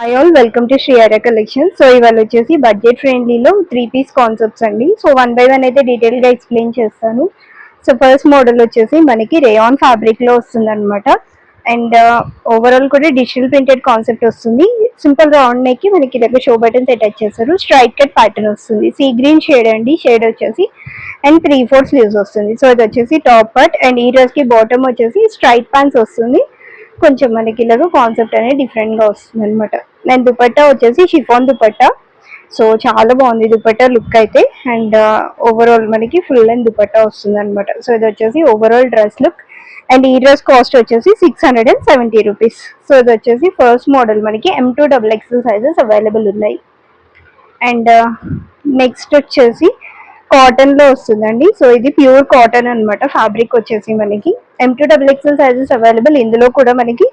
Hi all, welcome to Shri Arya collection. So ఇవాళ వచ్చేసి budget ఫ్రెండ్లీలో 3 పీస్ కాన్సెప్ట్స్ అండి. సో వన్ బై వన్ అయితే డీటెయిల్గా ఎక్స్ప్లెయిన్ చేస్తాను. సో ఫస్ట్ మోడల్ వచ్చేసి మనకి రేయాన్ ఫ్యాబ్రిక్లో వస్తుంది అనమాట. అండ్ ఓవరాల్ కూడా డిజిటల్ ప్రింటెడ్ కాన్సెప్ట్ వస్తుంది. సింపుల్ రౌండ్ నెక్కి మనకి ఇలాగ షో బటన్స్ అటాచ్ చేస్తారు. స్ట్రైట్ కట్ ప్యాటర్న్ వస్తుంది. సీ గ్రీన్ షేడ్ అండి, షేడ్ వచ్చేసి అండ్ 3/4 స్లీవ్స్ వస్తుంది. సో ఇది వచ్చేసి టాప్ పార్ట్ అండ్ ఈ డ్రెస్కి బాటమ్ వచ్చేసి స్ట్రైట్ ప్యాంట్స్ వస్తుంది. కొంచెం మనకి ఇలాగ కాన్సెప్ట్ అనేది డిఫరెంట్గా వస్తుంది అనమాట. అండ్ దుపట్టా వచ్చేసి షిఫాన్ దుపట్టా. సో చాలా బాగుంది దుపట్టా లుక్ అయితే. అండ్ ఓవరాల్ మనకి ఫుల్ అండ్ దుపట్టా వస్తుంది అనమాట. సో ఇది వచ్చేసి ఓవరాల్ డ్రెస్ లుక్. అండ్ ఈ డ్రెస్ కాస్ట్ వచ్చేసి 670 రూపీస్. సో ఇది వచ్చేసి ఫస్ట్ మోడల్ మనకి M2XXL సైజెస్ అవైలబుల్ ఉన్నాయి. అండ్ నెక్స్ట్ వచ్చేసి కాటన్ లో వస్తుందండి. సో ఇది ప్యూర్ కాటన్ అనమాట. ఫ్యాబ్రిక్ వచ్చేసి మనకి M2XXL సైజెస్ అవైలబుల్. ఇందులో కూడా మనకి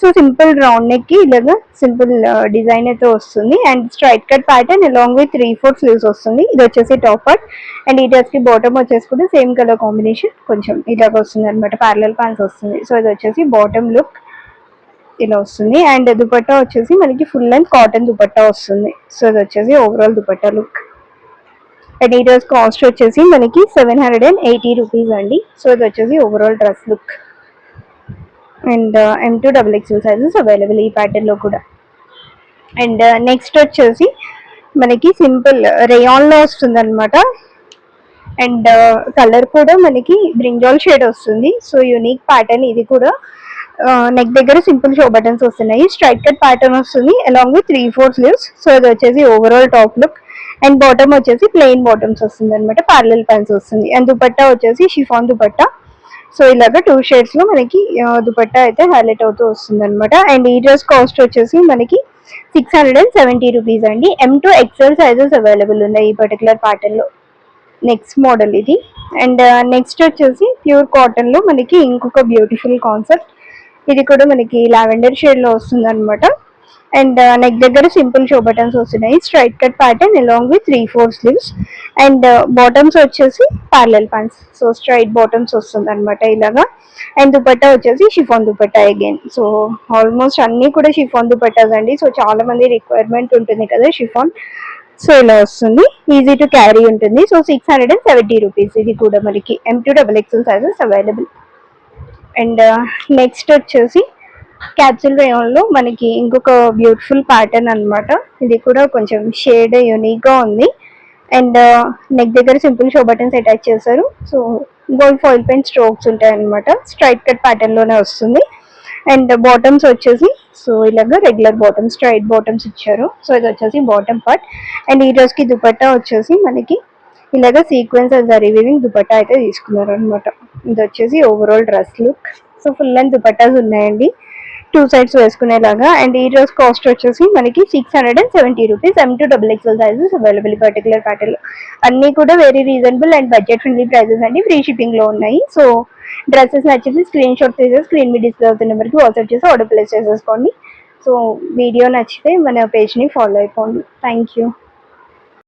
సో సింపుల్ రౌండ్ నెక్ కి ఇలాగా సింపుల్ డిజైన్ అయితే వస్తుంది. And straight cut pattern along with 3/4 sleeves వస్తుంది. ఇది వచ్చేసి టాప్ పార్ట్. అండ్ ఈ డ్రెస్ కి బాటమ్ వచ్చేసి కూడా సేమ్ కలర్ కాంబినేషన్ కొంచెం ఇలాగ వస్తుంది అనమాట. ప్యారలల్ ప్యాంట్స్ వస్తుంది. సో ఇది వచ్చేసి బాటమ్ లుక్ ఇలా వస్తుంది. అండ్ దుపట్టా వచ్చేసి మనకి ఫుల్ అండ్ కాటన్ దుపట్టా వస్తుంది. సో ఇది వచ్చేసి ఓవరాల్ దుపట్టా లుక్. అండ్ ఈ డ్రెస్ కాస్ట్ వచ్చేసి మనకి 780 రూపీస్ అండి. సో ఇది వచ్చేసి overall dress look. And M2XXL sizes available ఈ ప్యాటర్న్లో కూడా. అండ్ నెక్స్ట్ వచ్చేసి మనకి సింపుల్ రేయాన్లో వస్తుంది అనమాట. అండ్ కలర్ కూడా మనకి బ్రింజాల్ షేడ్ వస్తుంది. సో యూనిక్ ప్యాటర్న్ ఇది కూడా. నెక్ దగ్గర సింపుల్ షో బటన్స్ వస్తున్నాయి. స్ట్రైట్ కట్ ప్యాటర్న్ వస్తుంది అలాంగ్ విత్ 3/4 స్లీవ్స్. సో ఇది వచ్చేసి overall top look. And bottom వచ్చేసి ప్లెయిన్ బాటమ్స్ వస్తుంది అనమాట. ప్యారలల్ ప్యాంట్స్ వస్తుంది. అండ్ దుపట్టా వచ్చేసి షిఫాన్ దుపట్టా. సో ఇలాగ 2 షేడ్స్ లో మనకి దుపట్టా అయితే హైలైట్ అవుతూ వస్తుంది అనమాట. అండ్ ఈ డ్రెస్ కాస్ట్ వచ్చేసి మనకి 670 రూపీస్ అండి. M2XL సైజెస్ అవైలబుల్ ఉన్నాయి ఈ పర్టికులర్ ప్యాటర్న్ లో. నెక్స్ట్ మోడల్ ఇది. అండ్ నెక్స్ట్ వచ్చేసి ప్యూర్ కాటన్ లో మనకి ఇంకొక బ్యూటిఫుల్ కాన్సెప్ట్. ఇది కూడా మనకి లావెండర్ షేడ్ లో వస్తుంది అనమాట. అండ్ నెక్ దగ్గర సింపుల్ షో బటన్స్ వస్తున్నాయి. Straight cut pattern along with 3/4 sleeves. And bottoms వచ్చేసి parallel pants. So straight bottoms వస్తుంది అనమాట ఇలాగా. అండ్ దుపట్టా వచ్చేసి chiffon dupatta again. So almost అన్ని కూడా షిఫాన్ దుపట్టాస్ అండి. సో చాలా మంది రిక్వైర్మెంట్ ఉంటుంది కదా షిఫాన్. సో ఇలా వస్తుంది. ఈజీ టు క్యారీ ఉంటుంది. So 670 rupees. ఇది కూడా మనకి M2XXL sizes available. And next వచ్చేసి క్యాప్సూల్ రేయాన్ లో మనకి ఇంకొక బ్యూటిఫుల్ ప్యాటర్న్ అనమాట. ఇది కూడా కొంచెం షేడ్ యూనిక్ గా ఉంది. అండ్ నెక్ దగ్గర సింపుల్ షో బటన్స్ అటాచ్ చేశారు. So gold foil paint strokes ఉంటాయి అనమాట. స్ట్రైట్ కట్ ప్యాటర్న్ లోనే వస్తుంది. అండ్ బాటమ్స్ వచ్చేసి సో ఇలాగ రెగ్యులర్ బాటమ్స్, స్ట్రైట్ బాటమ్స్ ఇచ్చారు. సో ఇది వచ్చేసి బాటమ్ పార్ట్. అండ్ ఈ డ్రెస్ కి దుపట్టా వచ్చేసి మనకి ఇలాగ సీక్వెన్స్ రివీవింగ్ దుపట్టా అయితే తీసుకున్నారు అనమాట. ఇది వచ్చేసి overall dress look. So full and dupattas ఉన్నాయండి 2 సైడ్స్ వేసుకునేలాగా. అండ్ ఈ డ్రెస్ కాస్ట్ వచ్చేసి మనకి 670 rupees. M2XXL sizes available particular pattern లో. అన్ని కూడా very reasonable and budget friendly prices అండి. ఫ్రీ షిప్పింగ్ లో ఉన్నాయి. సో డ్రెస్సెస్ నచ్చేసి స్క్రీన్ షాట్ తీసేసి స్క్రీన్ మీద డిస్ప్లే అవుతున్న నెంబర్కి వాట్సాప్ చేసి ఆర్డర్ ప్లేస్ చేసేసుకోండి. సో వీడియో నచ్చితే మన పేజ్ని ఫాలో అయిపోండి. Thank you.